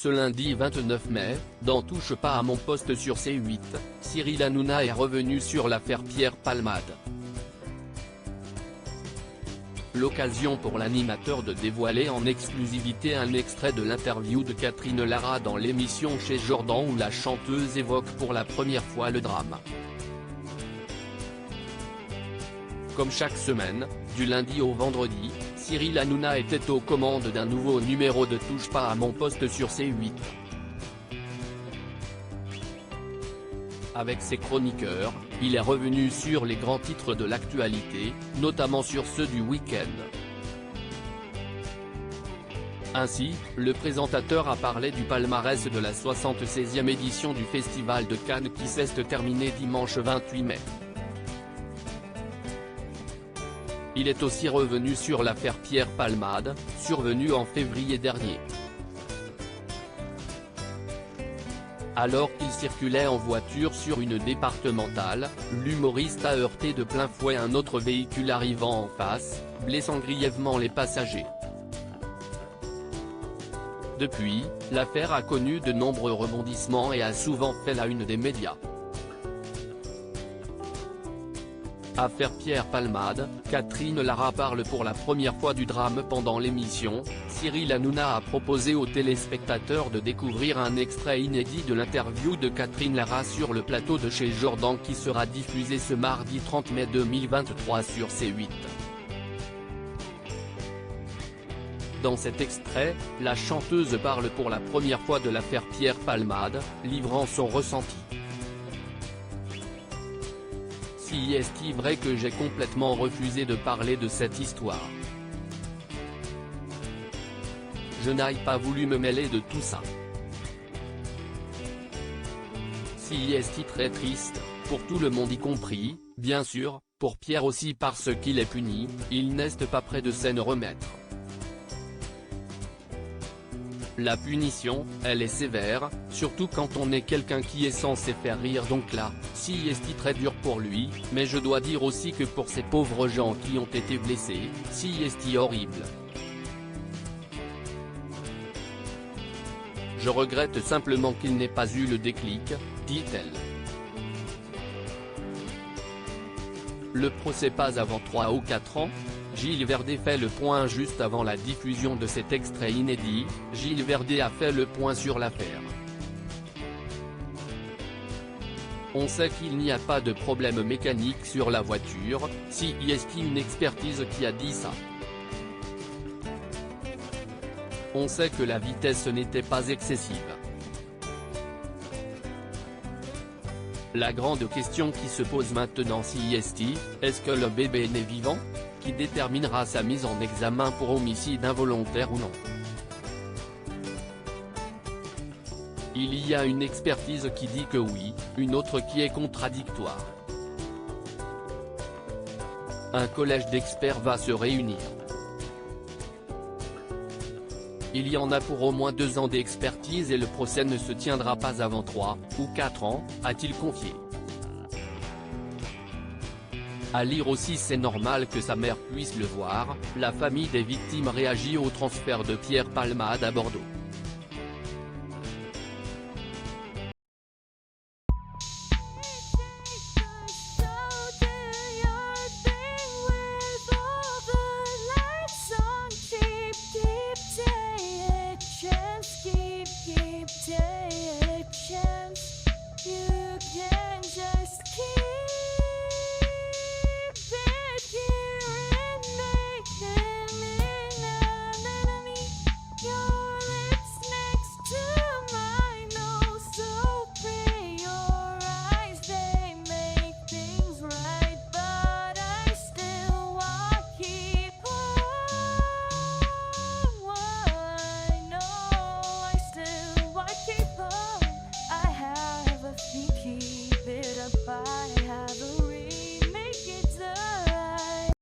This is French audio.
Ce lundi 29 mai, dans Touche pas à mon poste sur C8, Cyril Hanouna est revenu sur l'affaire Pierre Palmade. L'occasion pour l'animateur de dévoiler en exclusivité un extrait de l'interview de Catherine Lara dans l'émission Chez Jordan où la chanteuse évoque pour la première fois le drame. Comme chaque semaine, du lundi au vendredi, Cyril Hanouna était aux commandes d'un nouveau numéro de Touche pas à mon poste sur C8. Avec ses chroniqueurs, il est revenu sur les grands titres de l'actualité, notamment sur ceux du week-end. Ainsi, le présentateur a parlé du palmarès de la 76e édition du Festival de Cannes qui s'est terminée dimanche 28 mai. Il est aussi revenu sur l'affaire Pierre Palmade, survenue en février dernier. Alors qu'il circulait en voiture sur une départementale, l'humoriste a heurté de plein fouet un autre véhicule arrivant en face, blessant grièvement les passagers. Depuis, l'affaire a connu de nombreux rebondissements et a souvent fait la une des médias. Affaire Pierre Palmade, Catherine Lara parle pour la première fois du drame pendant l'émission. Cyril Hanouna a proposé aux téléspectateurs de découvrir un extrait inédit de l'interview de Catherine Lara sur le plateau de Chez Jordan qui sera diffusé ce mardi 30 mai 2023 sur C8. Dans cet extrait, la chanteuse parle pour la première fois de l'affaire Pierre Palmade, livrant son ressenti. Si est-il vrai que j'ai complètement refusé de parler de cette histoire? Je n'ai pas voulu me mêler de tout ça. Si est-il très triste, pour tout le monde y compris, bien sûr, pour Pierre aussi parce qu'il est puni, il n'est pas prêt de s'en remettre. La punition, elle est sévère, surtout quand on est quelqu'un qui est censé faire rire donc là, si est très dur pour lui, mais je dois dire aussi que pour ces pauvres gens qui ont été blessés, si est horrible. Je regrette simplement qu'il n'ait pas eu le déclic, dit-elle. Le procès pas avant 3 ou 4 ans? Gilles Verdez fait le point juste avant la diffusion de cet extrait inédit. Gilles Verdez a fait le point sur l'affaire. On sait qu'il n'y a pas de problème mécanique sur la voiture, si est une expertise qui a dit ça. On sait que la vitesse n'était pas excessive. La grande question qui se pose maintenant si est-ce que le bébé est né vivant? Qui déterminera sa mise en examen pour homicide involontaire ou non. Il y a une expertise qui dit que oui, une autre qui est contradictoire. Un collège d'experts va se réunir. Il y en a pour au moins 2 ans d'expertise et le procès ne se tiendra pas avant 3 ou 4 ans, a-t-il confié. À lire aussi c'est normal que sa mère puisse le voir, la famille des victimes réagit au transfert de Pierre Palmade à Bordeaux. You can